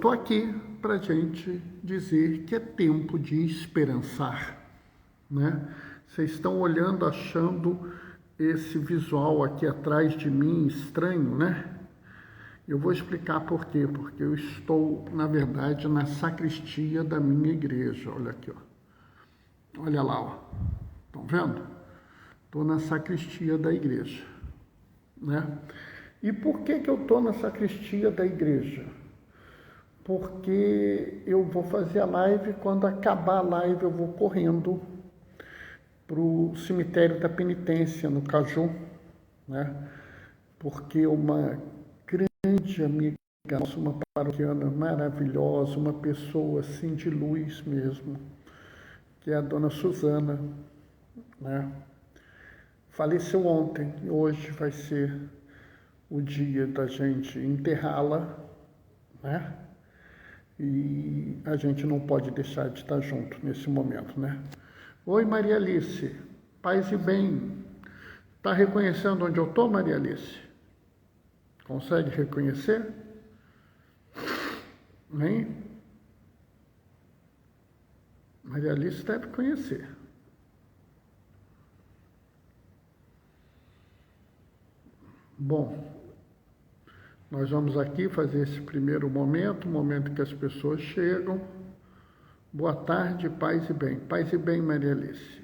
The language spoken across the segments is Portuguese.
estou aqui para a gente dizer que é tempo de esperançar, né? Vocês estão olhando, achando esse visual aqui atrás de mim estranho, né? Eu vou explicar por quê. Porque eu estou, na verdade, na sacristia da minha igreja. Olha aqui, ó. Olha lá, ó. Estão vendo? Estou na sacristia da igreja, né? E por que eu estou na sacristia da igreja? Porque eu vou fazer a live, quando acabar a live eu vou correndo para o cemitério da penitência, no Caju, né? Porque uma grande amiga nossa, uma paroquiana maravilhosa, uma pessoa assim de luz mesmo, que é a dona Suzana, né? Faleceu ontem e hoje vai ser o dia da gente enterrá-la, né? E a gente não pode deixar de estar junto nesse momento, né? Oi, Maria Alice, paz e bem. Está reconhecendo onde eu estou, Maria Alice? Consegue reconhecer? Hein? Maria Alice deve conhecer. Bom, nós vamos aqui fazer esse primeiro momento, o momento que as pessoas chegam. Boa tarde, paz e bem. Paz e bem, Maria Alice.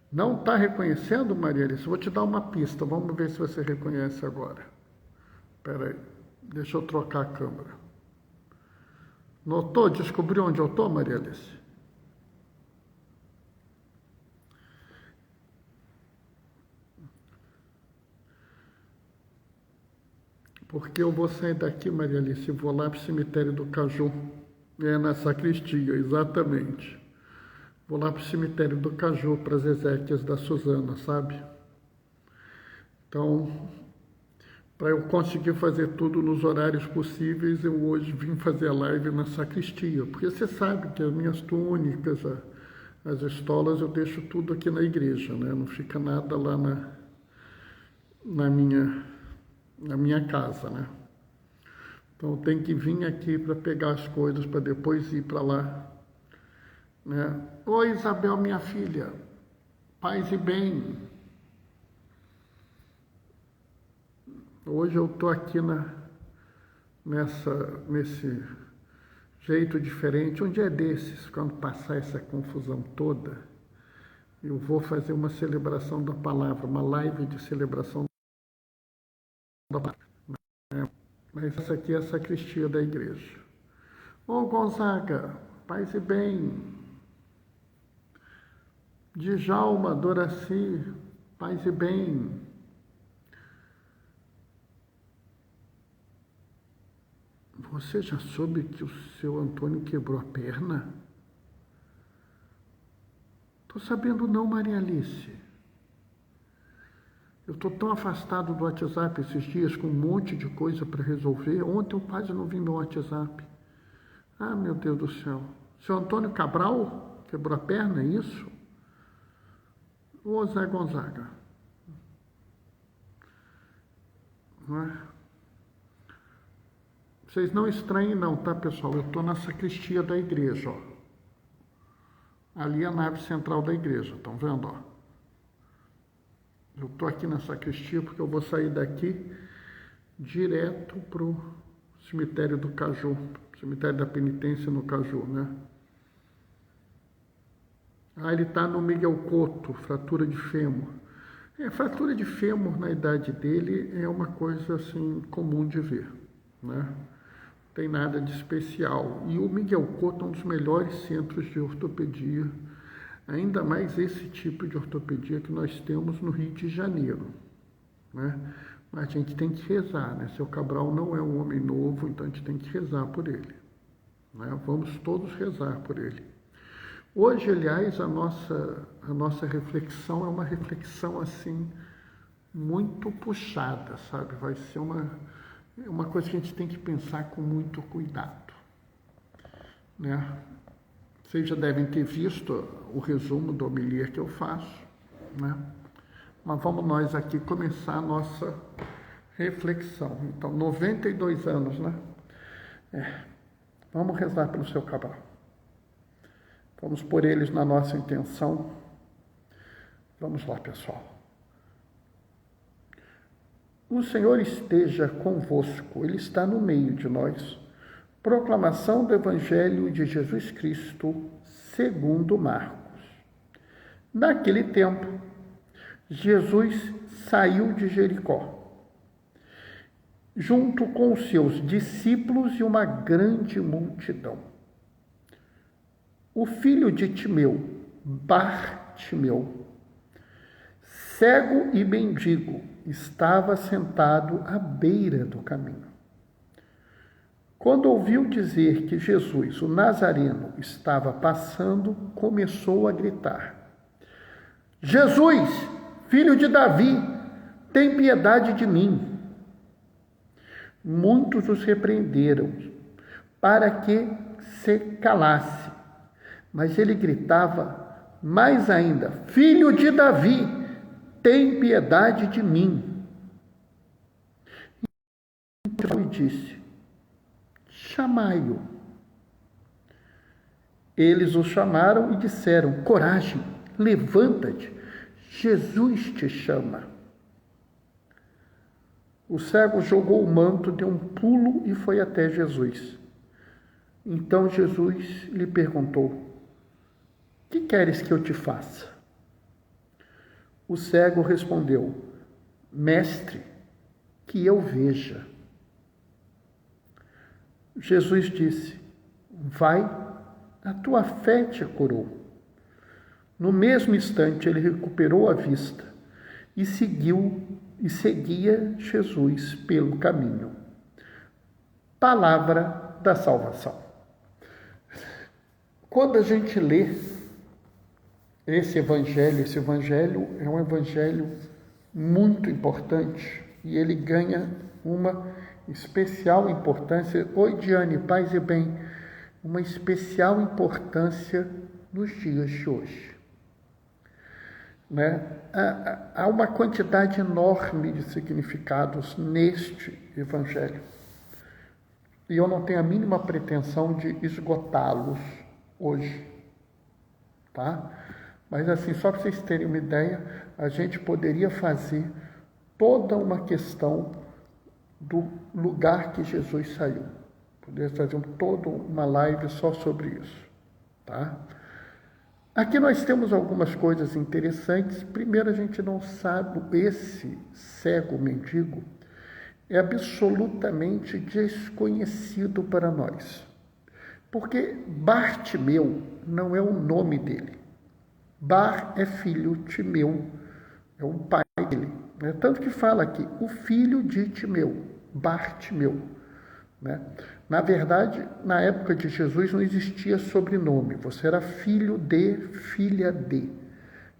Não está reconhecendo, Maria Alice? Vou te dar uma pista, vamos ver se você reconhece agora. Espera aí, deixa eu trocar a câmera. Notou? Descobriu onde eu estou, Maria Alice? Porque eu vou sair daqui, Maria Alice, e vou lá para o cemitério do Caju. É, na sacristia, exatamente. Vou lá para o cemitério do Caju, para as exéquias da Suzana, sabe? Então, para eu conseguir fazer tudo nos horários possíveis, eu hoje vim fazer a live na sacristia. Porque você sabe que as minhas túnicas, as estolas, eu deixo tudo aqui na igreja, né? Não fica nada lá na minha casa, né? Então tem que vir aqui para pegar as coisas para depois ir para lá, né? Oi, Isabel, minha filha, paz e bem. Hoje eu estou aqui nesse jeito diferente. Um dia desses, quando passar essa confusão toda, eu vou fazer uma celebração da palavra, uma live de celebração da palavra. Mas essa aqui é a sacristia da igreja. Ô Gonzaga, paz e bem. Djalma, Doraci, paz e bem. Você já soube que o seu Antônio quebrou a perna? Tô sabendo não, Maria Alice. Eu estou tão afastado do WhatsApp esses dias, com um monte de coisa para resolver. Ontem eu quase não vi meu WhatsApp. Ah, meu Deus do céu. Seu Antônio Cabral quebrou a perna, é isso? Ô Zé Gonzaga. Não é? Vocês não estranhem não, tá, pessoal? Eu estou na sacristia da igreja, ó. Ali é a nave central da igreja, estão vendo, ó? Eu estou aqui na sacristia porque eu vou sair daqui direto para o cemitério do Caju, cemitério da penitência no Caju, né? Ah, ele está no Miguel Couto, fratura de fêmur. Fratura de fêmur na idade dele é uma coisa assim comum de ver, né? Não tem nada de especial. E o Miguel Couto é um dos melhores centros de ortopedia, ainda mais esse tipo de ortopedia que nós temos no Rio de Janeiro, né? Mas a gente tem que rezar, né? Seu Cabral não é um homem novo, então a gente tem que rezar por ele, né? Vamos todos rezar por ele. Hoje, aliás, a nossa reflexão é uma reflexão assim muito puxada, sabe? Vai ser uma coisa que a gente tem que pensar com muito cuidado, né? Vocês já devem ter visto o resumo da homilia que eu faço, né? Mas vamos nós aqui começar a nossa reflexão. Então, 92 anos, né? Vamos rezar pelo seu Cabral. Vamos pôr eles na nossa intenção. Vamos lá, pessoal. O Senhor esteja convosco, Ele está no meio de nós. Proclamação do Evangelho de Jesus Cristo, segundo Marcos. Naquele tempo, Jesus saiu de Jericó, junto com os seus discípulos e uma grande multidão. O filho de Timeu, Bartimeu, cego e mendigo, estava sentado à beira do caminho. Quando ouviu dizer que Jesus, o Nazareno, estava passando, começou a gritar: Jesus, filho de Davi, tem piedade de mim. Muitos os repreenderam para que se calasse, mas ele gritava mais ainda: Filho de Davi, tem piedade de mim. Então ele disse: chamai-o. Eles o chamaram e disseram: coragem, levanta-te, Jesus te chama. O cego jogou o manto, deu um pulo e foi até Jesus. Então Jesus lhe perguntou: que queres que eu te faça? O cego respondeu: mestre, que eu veja. Jesus disse: vai, a tua fé te curou. No mesmo instante ele recuperou a vista e seguia Jesus pelo caminho. Palavra da salvação. Quando a gente lê esse evangelho é um evangelho muito importante e ele ganha uma especial importância. Oi, Diane, paz e bem. Uma especial importância nos dias de hoje. Né? Há uma quantidade enorme de significados neste evangelho. E eu não tenho a mínima pretensão de esgotá-los hoje. Tá? Mas assim, só para vocês terem uma ideia, a gente poderia fazer toda uma questão do lugar que Jesus saiu. Poderia fazer toda uma live só sobre isso. Tá? Aqui nós temos algumas coisas interessantes. Primeiro, a gente não sabe, esse cego mendigo é absolutamente desconhecido para nós. Porque Bartimeu não é o nome dele. Bar é filho, Timeu é o pai dele. Né? Tanto que fala aqui, o filho de Timeu, Bartimeu. Né? Na verdade, na época de Jesus não existia sobrenome. Você era filho de, filha de.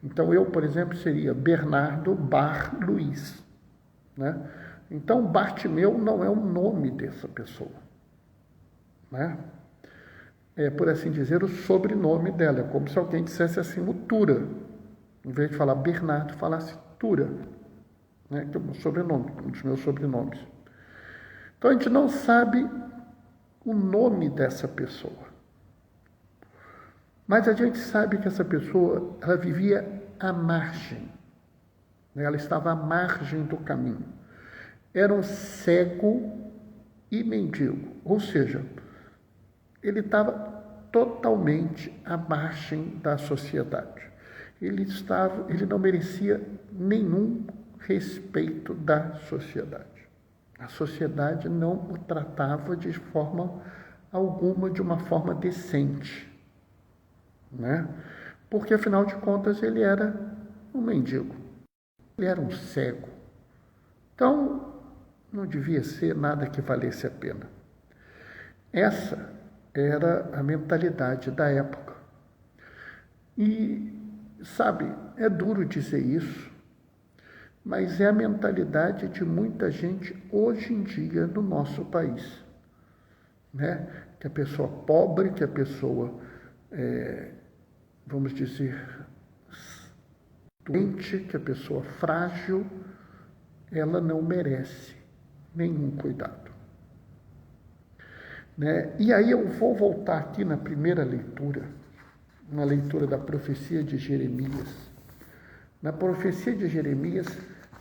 Então eu, por exemplo, seria Bernardo Bar Luiz. Né? Então Bartimeu não é o nome dessa pessoa. Né? É, por assim dizer, o sobrenome dela. É como se alguém dissesse assim, o Tura. Em vez de falar Bernardo, falasse Tura. Né? Que é o meu sobrenome, um dos meus sobrenomes. Então a gente não sabe o nome dessa pessoa. Mas a gente sabe que essa pessoa, ela vivia à margem. Ela estava à margem do caminho. Era um cego e mendigo. Ou seja, ele estava totalmente à margem da sociedade. Ele não merecia nenhum respeito da sociedade. A sociedade não o tratava de forma alguma, de uma forma decente. Né? Porque, afinal de contas, ele era um mendigo. Ele era um cego. Então, não devia ser nada que valesse a pena. Essa era a mentalidade da época. E, sabe, é duro dizer isso, mas é a mentalidade de muita gente hoje em dia no nosso país. Né? Que a pessoa pobre, que a pessoa, vamos dizer, doente, que a pessoa frágil, ela não merece nenhum cuidado. Né? E aí eu vou voltar aqui na primeira leitura, na leitura da profecia de Jeremias. Na profecia de Jeremias,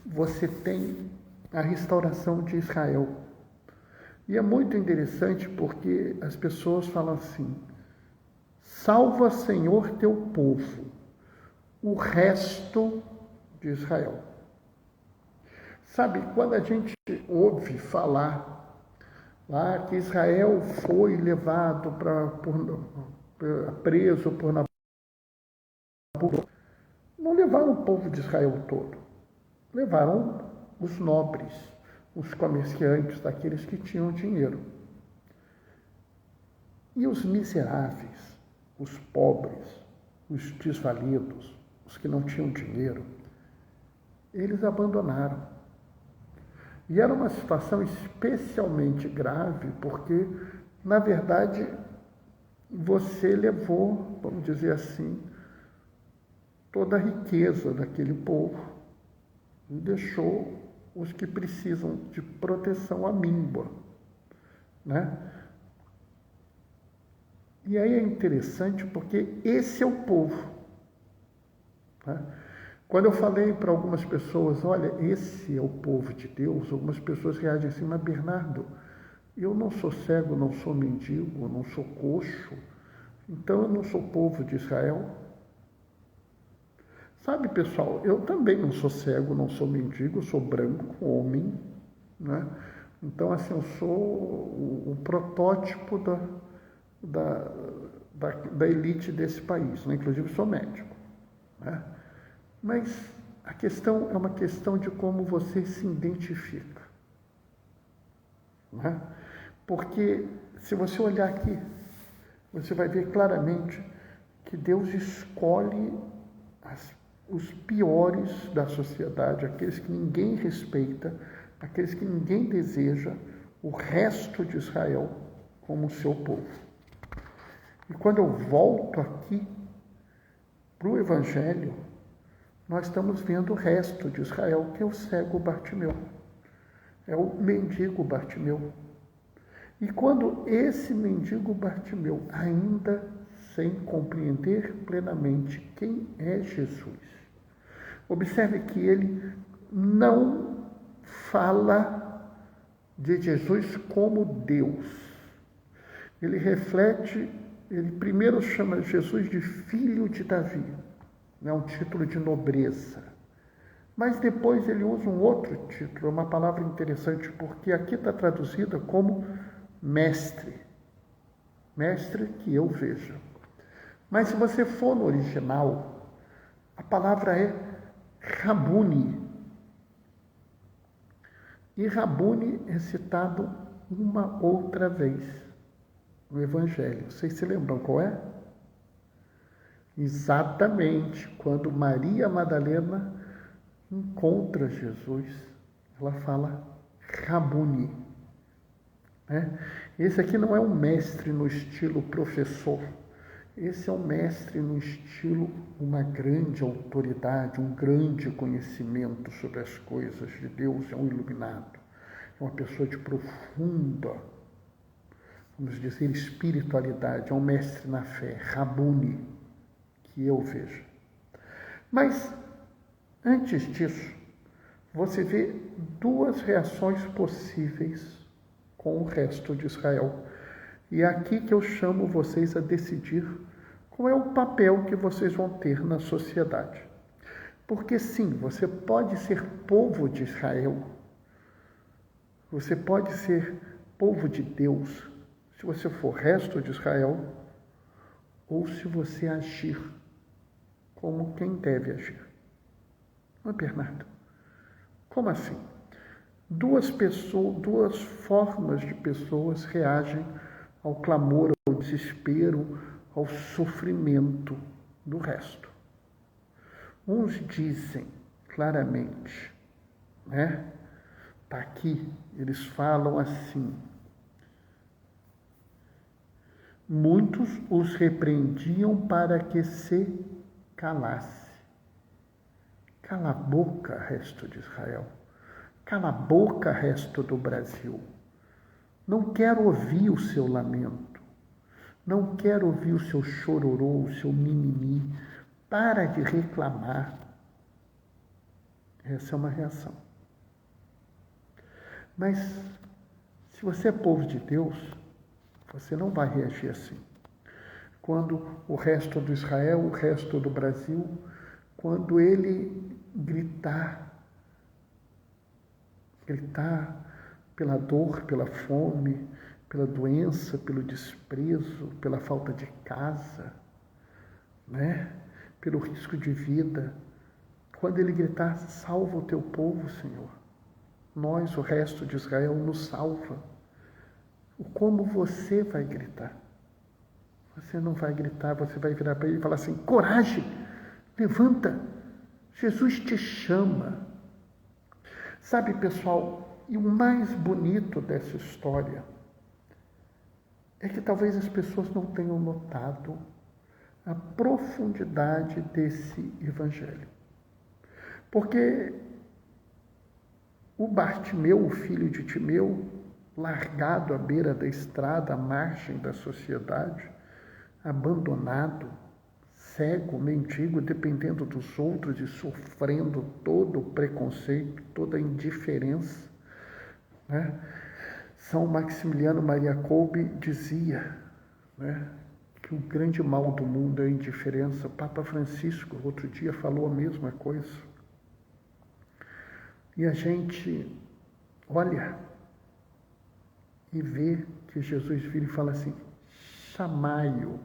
você tem a restauração de Israel. E é muito interessante porque as pessoas falam assim: salva, Senhor, teu povo, o resto de Israel. Sabe, quando a gente ouve falar lá que Israel foi levado preso por Nabucodonosor, não levaram o povo de Israel todo, levaram os nobres, os comerciantes, daqueles que tinham dinheiro. E os miseráveis, os pobres, os desvalidos, os que não tinham dinheiro, eles abandonaram. E era uma situação especialmente grave, porque, na verdade, você levou, vamos dizer assim, toda a riqueza daquele povo e deixou os que precisam de proteção à míngua, né? E aí é interessante porque esse é o povo, né? Quando eu falei para algumas pessoas, olha, esse é o povo de Deus, algumas pessoas reagem assim: mas Bernardo, eu não sou cego, não sou mendigo, não sou coxo, então eu não sou povo de Israel. Sabe, pessoal, eu também não sou cego, não sou mendigo, sou branco, homem, né? Então, assim, eu sou o protótipo da elite desse país, né? Inclusive sou médico, né? Mas a questão é uma questão de como você se identifica, né? Porque se você olhar aqui, você vai ver claramente que Deus escolhe os piores da sociedade, aqueles que ninguém respeita, aqueles que ninguém deseja, o resto de Israel como seu povo. E quando eu volto aqui para o Evangelho, nós estamos vendo o resto de Israel, que é o cego Bartimeu, é o mendigo Bartimeu. E quando esse mendigo Bartimeu, ainda sem compreender plenamente quem é Jesus, observe que ele não fala de Jesus como Deus. Ele reflete, ele primeiro chama Jesus de filho de Davi, é um título de nobreza. Mas depois ele usa um outro título, uma palavra interessante, porque aqui está traduzida como mestre. Mestre que eu veja. Mas se você for no original, a palavra é Rabuni. E Rabuni é citado uma outra vez no Evangelho. Vocês se lembram qual é? Exatamente quando Maria Madalena encontra Jesus, ela fala Rabuni. Né? Esse aqui não é um mestre no estilo professor, esse é um mestre no estilo uma grande autoridade, um grande conhecimento sobre as coisas de Deus, é um iluminado, é uma pessoa de profunda, vamos dizer, espiritualidade, é um mestre na fé, Rabuni, que eu vejo. Mas, antes disso, você vê duas reações possíveis com o resto de Israel. E é aqui que eu chamo vocês a decidir qual é o papel que vocês vão ter na sociedade. Porque sim, você pode ser povo de Israel, você pode ser povo de Deus, se você for resto de Israel, ou se você agir como quem deve agir. Mas, Bernardo, como assim? Duas formas de pessoas reagem ao clamor, ao desespero, ao sofrimento do resto. Uns dizem claramente, né? Está aqui, eles falam assim: muitos os repreendiam para que se calasse. Cala a boca, resto de Israel. Cala a boca, resto do Brasil. Não quero ouvir o seu lamento. Não quero ouvir o seu chororô, o seu mimimi. Para de reclamar. Essa é uma reação. Mas, se você é povo de Deus, você não vai reagir assim. Quando o resto do Israel, o resto do Brasil, quando ele gritar pela dor, pela fome, pela doença, pelo desprezo, pela falta de casa, né? Pelo risco de vida. Quando ele gritar, salva o teu povo, Senhor. Nós, o resto de Israel, nos salva. Como você vai gritar? Você não vai gritar, você vai virar para ele e falar assim, coragem, levanta, Jesus te chama. Sabe, pessoal, e o mais bonito dessa história é que talvez as pessoas não tenham notado a profundidade desse evangelho. Porque o Bartimeu, o filho de Timeu, largado à beira da estrada, à margem da sociedade, abandonado, cego, mendigo, dependendo dos outros e sofrendo todo o preconceito, toda a indiferença, né? São Maximiliano Maria Kolbe dizia, né, que o grande mal do mundo é a indiferença. Papa Francisco, outro dia, falou a mesma coisa. E a gente olha e vê que Jesus vira e fala assim, chamai-o.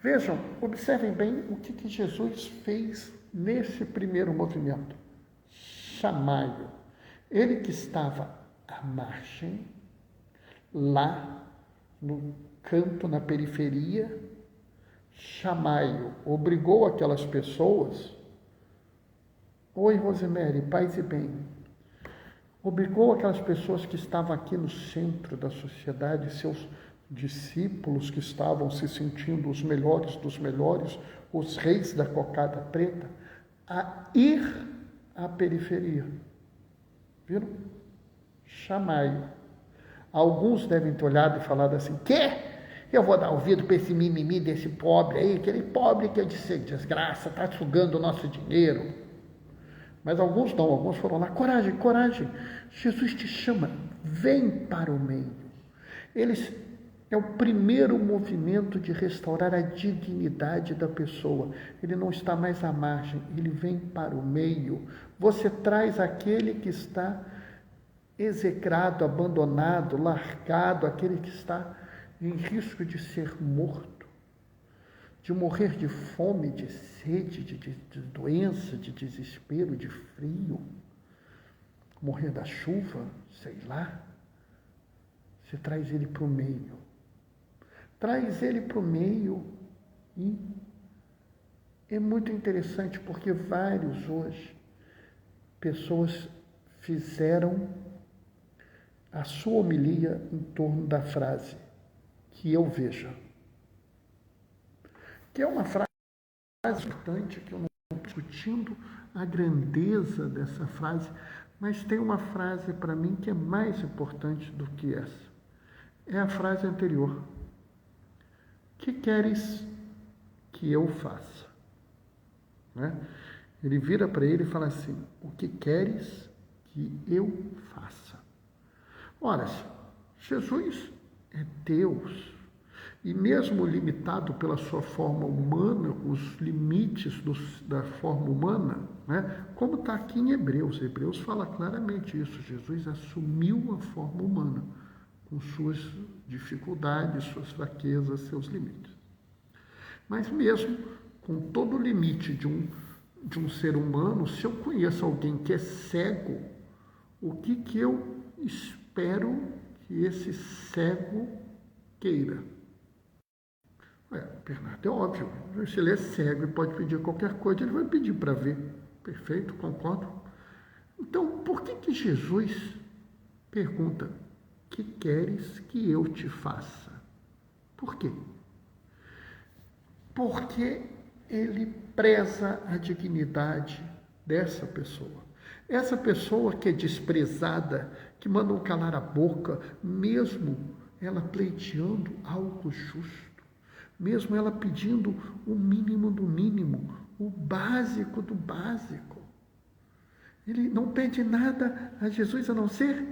Vejam, observem bem o que Jesus fez nesse primeiro movimento. Chamai-o. Ele que estava à margem, lá no canto, na periferia, chamai-o. Obrigou aquelas pessoas. Oi, Rosemary, paz e bem. Obrigou aquelas pessoas que estavam aqui no centro da sociedade, seus discípulos que estavam se sentindo os melhores dos melhores, os reis da cocada preta, a ir à periferia. Viram? Chamai-o. Alguns devem ter olhado e falado assim, quê? Eu vou dar ouvido para esse mimimi desse pobre aí, aquele pobre que é de desgraça, está sugando o nosso dinheiro. Mas alguns não, alguns foram lá, coragem, coragem, Jesus te chama, vem para o meio. Eles é o primeiro movimento de restaurar a dignidade da pessoa. Ele não está mais à margem, ele vem para o meio. Você traz aquele que está execrado, abandonado, largado, aquele que está em risco de ser morto, de morrer de fome, de sede, de doença, de desespero, de frio, morrer da chuva, sei lá. Você traz ele para o meio. Traz ele para o meio e é muito interessante porque vários hoje, pessoas fizeram a sua homilia em torno da frase que eu veja. Que é uma frase importante, que eu não estou discutindo a grandeza dessa frase, mas tem uma frase para mim que é mais importante do que essa. É a frase anterior. Que queres que eu faça? Né? Ele vira para ele e fala assim, o que queres que eu faça? Ora, Jesus é Deus, e mesmo limitado pela sua forma humana, os limites da forma humana, né? Como está aqui em Hebreus fala claramente isso, Jesus assumiu a forma humana, com suas dificuldades, suas fraquezas, seus limites. Mas mesmo com todo o limite de um ser humano, se eu conheço alguém que é cego, o que eu espero que esse cego queira? Bernardo, é óbvio, se ele é cego e pode pedir qualquer coisa, ele vai pedir para ver. Perfeito, concordo. Então, por que Jesus pergunta, que queres que eu te faça? Por quê? Porque ele preza a dignidade dessa pessoa. Essa pessoa que é desprezada, que mandam calar a boca, mesmo ela pleiteando algo justo, mesmo ela pedindo o mínimo do mínimo, o básico do básico. Ele não pede nada a Jesus a não ser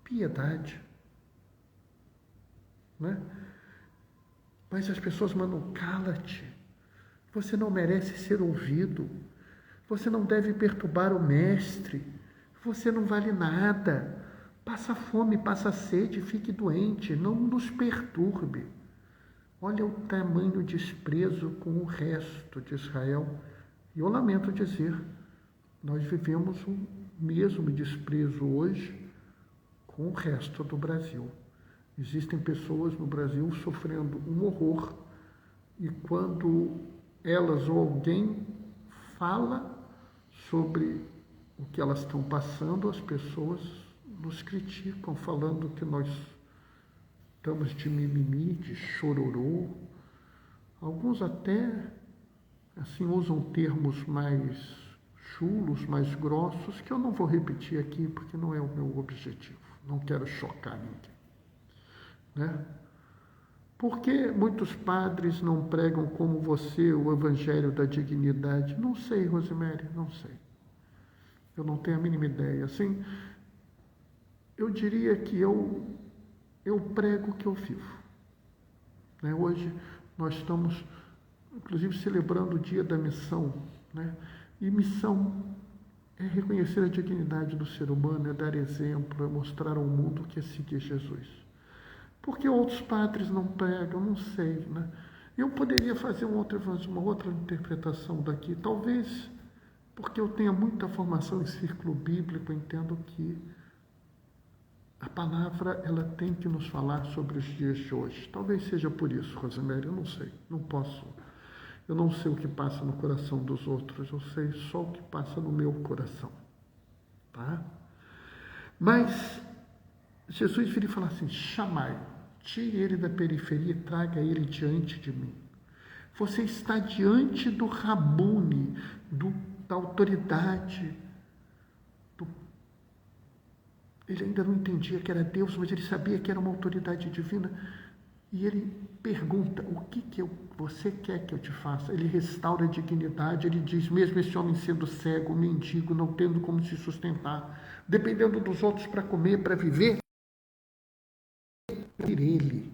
piedade. Né? Mas as pessoas mandam, cala-te, você não merece ser ouvido, você não deve perturbar o mestre, você não vale nada, passa fome, passa sede, fique doente, não nos perturbe. Olha o tamanho desprezo com o resto de Israel. E eu lamento dizer, nós vivemos o mesmo desprezo hoje com o resto do Brasil. Existem pessoas no Brasil sofrendo um horror e quando elas ou alguém fala sobre o que elas estão passando, as pessoas nos criticam, falando que nós estamos de mimimi, de chororô. Alguns até assim usam termos mais chulos, mais grossos, que eu não vou repetir aqui porque não é o meu objetivo. Não quero chocar ninguém. Né? Por que muitos padres não pregam como você o evangelho da dignidade? Não sei, Rosemary, não sei. Eu não tenho a mínima ideia. Assim, eu diria que eu prego o que eu vivo. Né? Hoje nós estamos, inclusive, celebrando o dia da missão. Né? E missão é reconhecer a dignidade do ser humano, é dar exemplo, é mostrar ao mundo que é seguir Jesus. Por que outros padres não pregam? Não sei. Né? Eu poderia fazer uma outra interpretação daqui. Talvez porque eu tenha muita formação em círculo bíblico, entendo que a palavra ela tem que nos falar sobre os dias de hoje. Talvez seja por isso, Rosemary, eu não sei. Não posso. Eu não sei o que passa no coração dos outros. Eu sei só o que passa no meu coração. Tá? Mas Jesus vira e fala assim, chamai, tire ele da periferia e traga ele diante de mim. Você está diante do Rabune, da autoridade. Ele ainda não entendia que era Deus, mas ele sabia que era uma autoridade divina. E ele pergunta, o que você quer que eu te faça? Ele restaura a dignidade, ele diz, mesmo esse homem sendo cego, mendigo, não tendo como se sustentar, dependendo dos outros para comer, para viver, ele.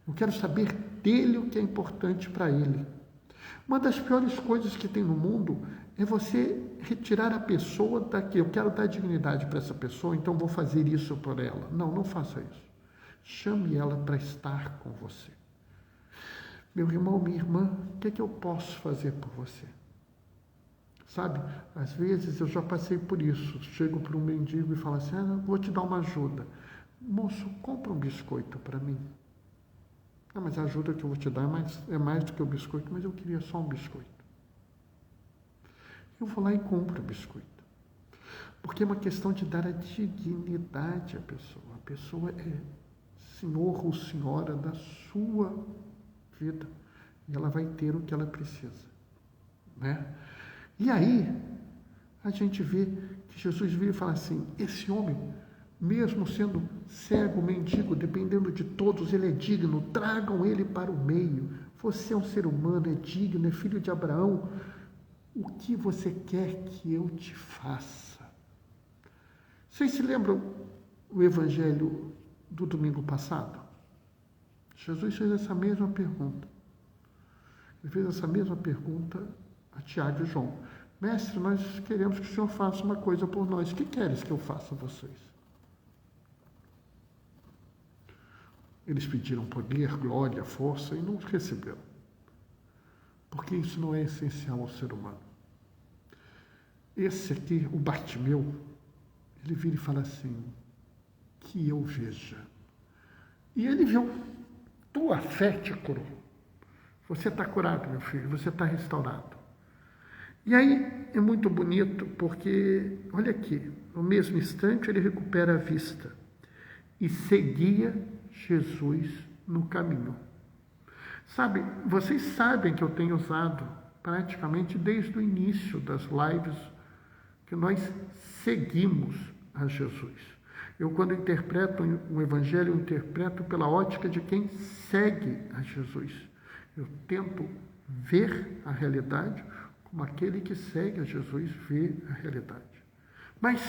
Eu quero saber dele o que é importante para ele. Uma das piores coisas que tem no mundo é você retirar a pessoa daqui. Eu quero dar dignidade para essa pessoa, então vou fazer isso por ela. Não, não faça isso. Chame ela para estar com você. Meu irmão, minha irmã, o que eu posso fazer por você? Sabe, às vezes eu já passei por isso. Chego para um mendigo e falo assim, vou te dar uma ajuda. Moço, compra um biscoito para mim. Não, mas a ajuda que eu vou te dar é mais do que o biscoito, mas eu queria só um biscoito. Eu vou lá e compro o biscoito. Porque é uma questão de dar a dignidade à pessoa. A pessoa é senhor ou senhora da sua vida. E ela vai ter o que ela precisa. Né? E aí, a gente vê que Jesus vira e fala assim, esse homem, mesmo sendo cego, mendigo, dependendo de todos, ele é digno, tragam ele para o meio. Você é um ser humano, é digno, é filho de Abraão. O que você quer que eu te faça? Vocês se lembram o evangelho do domingo passado? Jesus fez essa mesma pergunta. Ele fez essa mesma pergunta a Tiago e João. Mestre, nós queremos que o Senhor faça uma coisa por nós. O que queres que eu faça a vocês? Eles pediram poder, glória, força e não receberam. Porque isso não é essencial ao ser humano. Esse aqui, o Bartimeu, ele vira e fala assim, que eu veja. E ele viu, tua fé te curou. Você está curado, meu filho, você está restaurado. E aí é muito bonito porque, olha aqui, no mesmo instante ele recupera a vista e seguia Jesus no caminho. Sabe, vocês sabem que eu tenho usado praticamente desde o início das lives que nós seguimos a Jesus. Eu, quando interpreto o Evangelho, eu interpreto pela ótica de quem segue a Jesus. Eu tento ver a realidade como aquele que segue a Jesus vê a realidade. Mas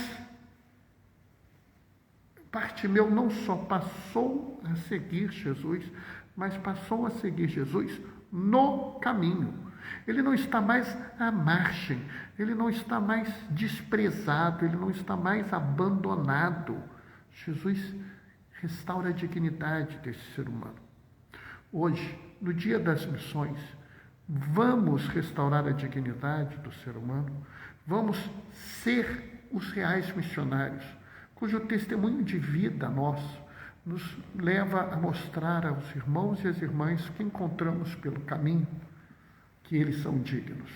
Bartimeu não só passou a seguir Jesus, mas passou a seguir Jesus no caminho. Ele não está mais à margem, ele não está mais desprezado, ele não está mais abandonado. Jesus restaura a dignidade desse ser humano. Hoje, no dia das missões, vamos restaurar a dignidade do ser humano, vamos ser os reais missionários, cujo testemunho de vida nosso nos leva a mostrar aos irmãos e às irmãs que encontramos pelo caminho que eles são dignos,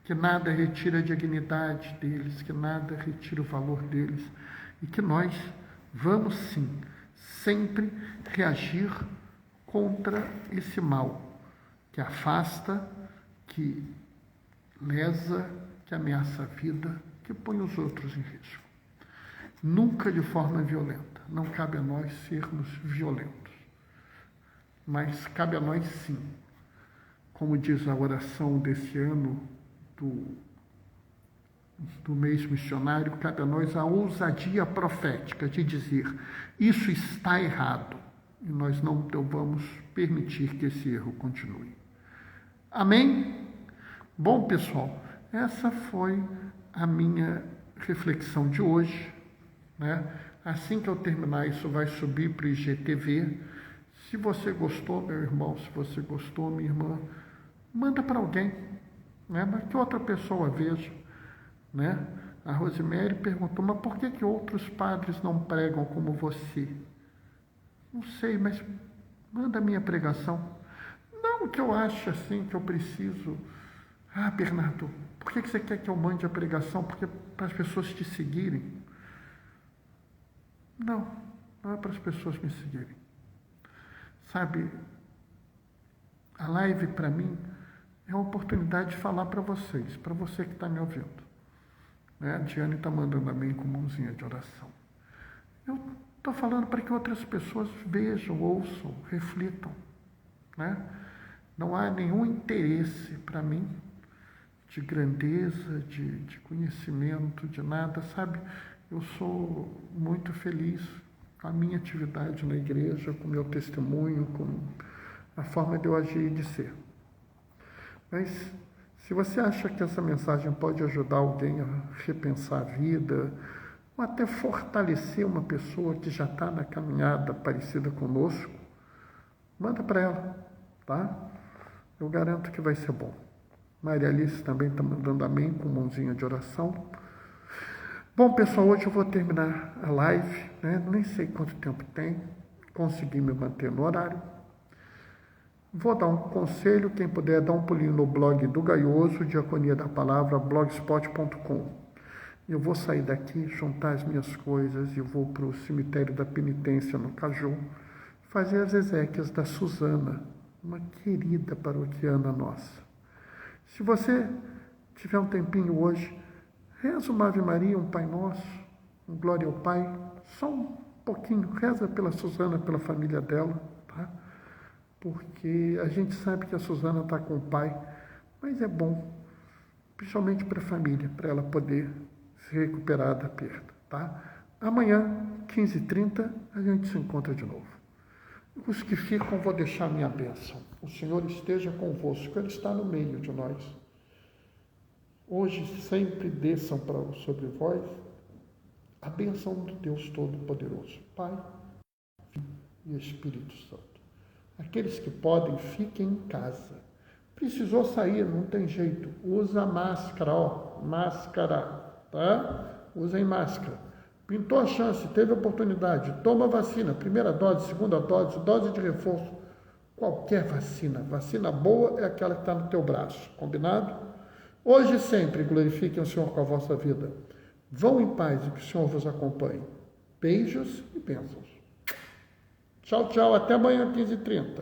que nada retira a dignidade deles, que nada retira o valor deles e que nós vamos sim sempre reagir contra esse mal que afasta, que lesa, que ameaça a vida, que põe os outros em risco. Nunca de forma violenta. Não cabe a nós sermos violentos. Mas cabe a nós sim, como diz a oração desse ano do mês missionário, cabe a nós a ousadia profética de dizer: isso está errado e nós não vamos permitir que esse erro continue. Amém? Bom, pessoal, essa foi a minha reflexão de hoje, né? Assim que eu terminar, isso vai subir para o IGTV. Se você gostou, meu irmão, se você gostou, minha irmã, manda para alguém, né? Mas que outra pessoa veja, né? A Rosemary perguntou: mas por que outros padres não pregam como você? Não sei, mas manda a minha pregação. Não que eu ache assim, que eu preciso. Ah, Bernardo, por que você quer que eu mande a pregação? Porque para as pessoas te seguirem. Não é para as pessoas me seguirem. Sabe, a live para mim é uma oportunidade de falar para vocês, para você que está me ouvindo. Né? A Diane está mandando a mim com mãozinha de oração. Eu estou falando para que outras pessoas vejam, ouçam, reflitam. Né? Não há nenhum interesse para mim de grandeza, de conhecimento, de nada, sabe? Eu sou muito feliz com a minha atividade na igreja, com o meu testemunho, com a forma de eu agir e de ser. Mas se você acha que essa mensagem pode ajudar alguém a repensar a vida, ou até fortalecer uma pessoa que já está na caminhada parecida conosco, manda para ela, tá? Eu garanto que vai ser bom. Maria Alice também está mandando amém com mãozinha de oração. Bom, pessoal, hoje eu vou terminar a live, né? Nem sei quanto tempo tem, consegui me manter no horário. Vou dar um conselho, quem puder dar um pulinho no blog do Gaioso, Diaconia da Palavra, blogspot.com. Eu vou sair daqui, juntar as minhas coisas e vou para o cemitério da Penitência no Caju, fazer as exéquias da Suzana, uma querida paroquiana nossa. Se você tiver um tempinho hoje, reza uma Ave Maria, um Pai Nosso, um Glória ao Pai, só um pouquinho, reza pela Suzana, pela família dela, tá? Porque a gente sabe que a Suzana está com o pai, mas é bom, principalmente para a família, para ela poder se recuperar da perda, tá? Amanhã, 15h30, a gente se encontra de novo. Os que ficam, vou deixar a minha bênção. O Senhor esteja convosco, Ele está no meio de nós. Hoje sempre desçam sobre vós a bênção do Deus Todo-Poderoso, Pai, Filho e Espírito Santo. Aqueles que podem, fiquem em casa. Precisou sair, não tem jeito. Usa máscara, máscara, tá? Usem máscara. Pintou a chance, teve oportunidade, toma vacina, primeira dose, segunda dose, dose de reforço. Qualquer vacina. Vacina boa é aquela que está no teu braço, combinado? Hoje e sempre glorifiquem o Senhor com a vossa vida. Vão em paz e que o Senhor vos acompanhe. Beijos e bênçãos. Tchau, tchau. Até amanhã, 15h30.